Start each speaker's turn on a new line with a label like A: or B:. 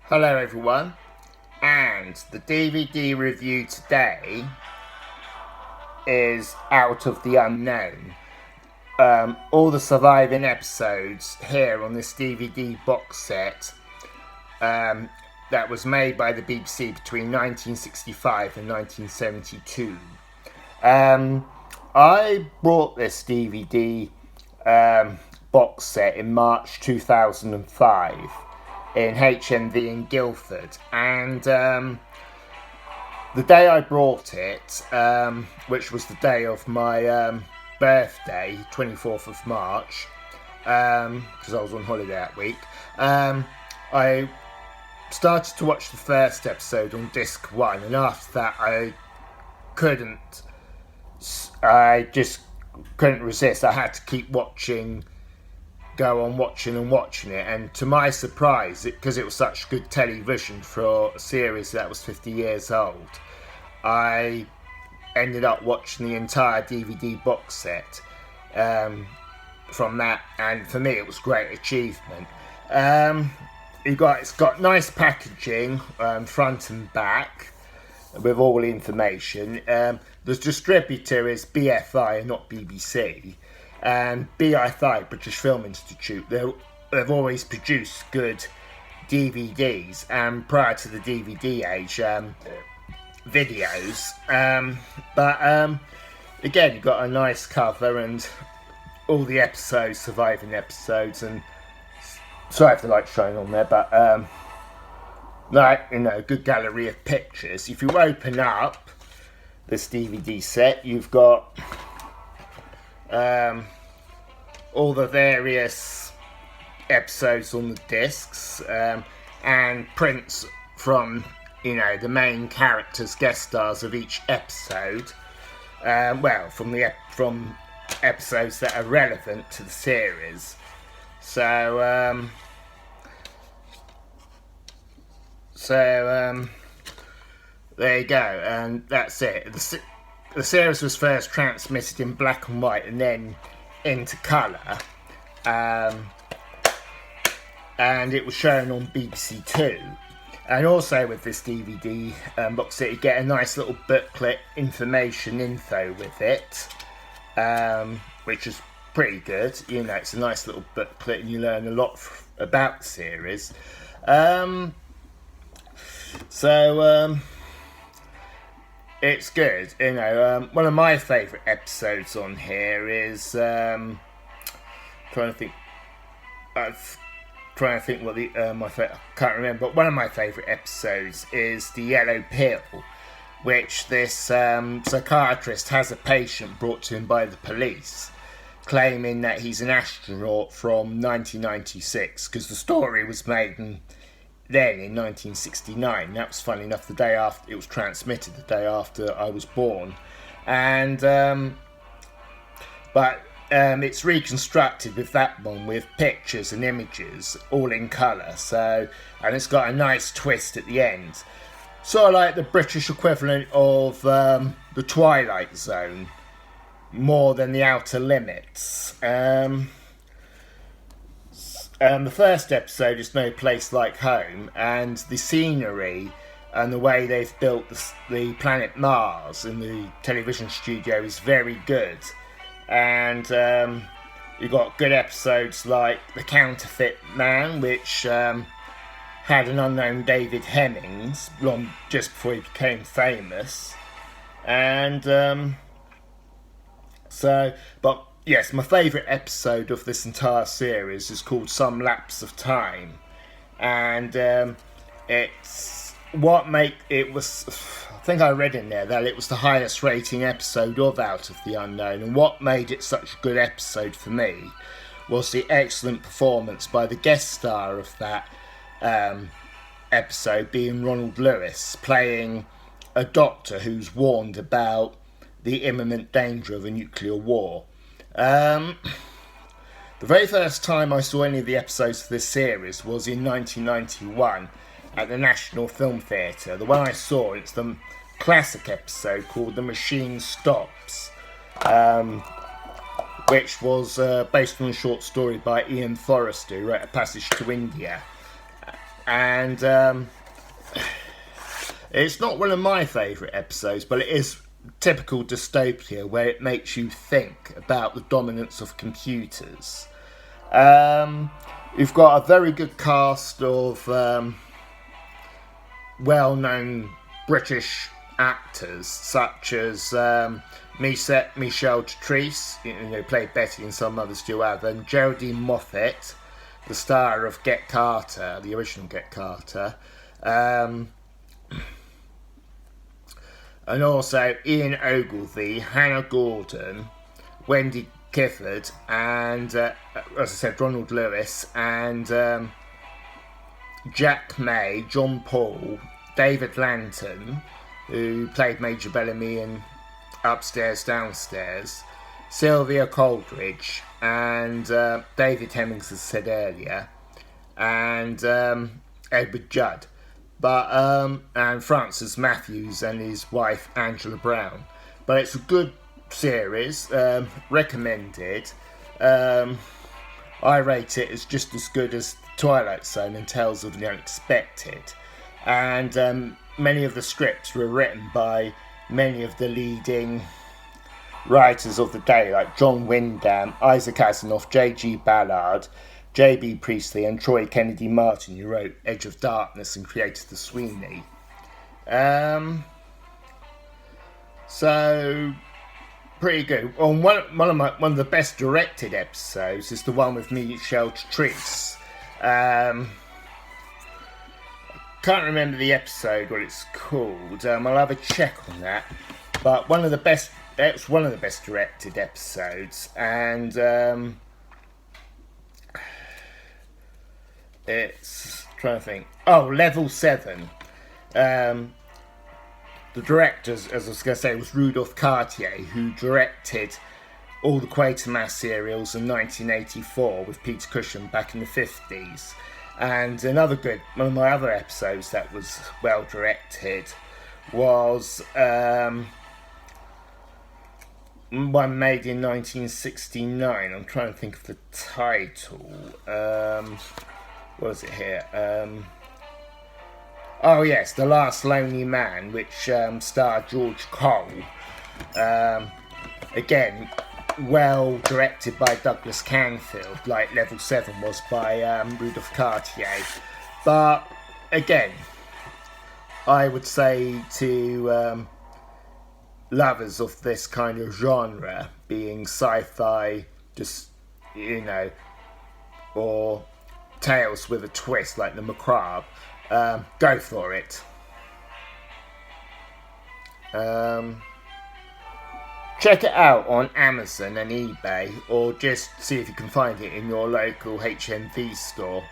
A: Hello everyone, and the DVD review today is Out of the Unknown. All the surviving episodes here on this DVD box set that was made by the BBC between 1965 and 1972. I bought this DVD box set in March 2005 in HMV in Guildford, and the day I brought it, which was the day of my birthday, 24th of March, because I was on holiday that week, I started to watch the first episode on disc 1, and after that I just couldn't resist. I had to keep watching it, and to my surprise, because it was such good television for a series that was 50 years old, I ended up watching the entire DVD box set from that, and for me it was a great achievement. It's got nice packaging, front and back, with all the information. The distributor is BFI and not BBC. And BFI, British Film Institute, they've always produced good DVDs, and prior to the DVD age, videos. But again, you've got a nice cover and all the episodes, surviving episodes, and sorry if the light's showing on there, but good gallery of pictures. If you open up this DVD set, you've got all the various episodes on the discs, and prints from the main characters, guest stars of each episode. From episodes that are relevant to the series. So there you go, and that's it. The series was first transmitted in black and white and then into colour, and it was shown on BBC Two. And also with this DVD box set, you get a nice little booklet, info with it, which is pretty good. It's a nice little booklet, and you learn a lot about the series. It's good. One of my favourite episodes on here is trying to think what I can't remember. But one of my favourite episodes is the Yellow Pill, which this psychiatrist has a patient brought to him by the police, claiming that he's an astronaut from 1996, because the story was made in 1969. That was, funny enough, the day after it was transmitted, the day after I was born, and it's reconstructed with that one, with pictures and images all in colour. And it's got a nice twist at the end, sort of like the British equivalent of the Twilight Zone, more than the Outer Limits. The first episode is No Place Like Home, and the scenery and the way they've built the planet Mars in the television studio is very good. And you've got good episodes like The Counterfeit Man, which had an unknown David Hemmings just before he became famous. And yes, my favourite episode of this entire series is called Some Lapse of Time, and I think I read in there that it was the highest rating episode of Out of the Unknown, and what made it such a good episode for me was the excellent performance by the guest star of that episode, being Ronald Lewis, playing a doctor who's warned about the imminent danger of a nuclear war. The very first time I saw any of the episodes of this series was in 1991 at the National Film Theatre. The one I saw, it's the classic episode called The Machine Stops, which was based on a short story by Ian Forrester, who wrote A Passage to India. and it's not one of my favourite episodes, but it is typical dystopia where it makes you think about the dominance of computers. You've got a very good cast of well-known British actors, such as Michelle Treese, who played Betty and Some Mothers Do Have, and Geraldine Moffat, the star of Get Carter, the original Get Carter, and also Ian Ogilvy, Hannah Gordon, Wendy Clifford, and as I said, Ronald Lewis, and Jack May, John Paul, David Lanton, who played Major Bellamy in Upstairs, Downstairs, Sylvia Coleridge, and David Hemmings, as I said earlier, and Edward Judd, and Francis Matthews and his wife Angela Brown. But it's a good series, recommended. I rate it as just as good as Twilight Zone and Tales of the Unexpected, and many of the scripts were written by many of the leading writers of the day, like John Wyndham, Isaac Asimov, J.G. Ballard, J.B. Priestley, and Troy Kennedy Martin, who wrote Edge of Darkness and created The Sweeney. So pretty good. One of the best directed episodes is the one with Michelle Treese. Can't remember the episode, what it's called. I'll have a check on that. But it's one of the best directed episodes, and it's trying to think. Oh, Level 7. The director, as I was going to say, was Rudolph Cartier, who directed all the Quatermass serials in 1984 with Peter Cushing back in the 50s. And one of my other episodes that was well directed was one made in 1969. I'm trying to think of the title. What is it here? Oh yes, The Last Lonely Man, which starred George Cole. Again, well directed by Douglas Canfield, like Level 7 was by Rudolph Cartier. But again, I would say to lovers of this kind of genre, being sci-fi, or tales with a twist like The Macabre, go for it. Check it out on Amazon and eBay, or just see if you can find it in your local HMV store.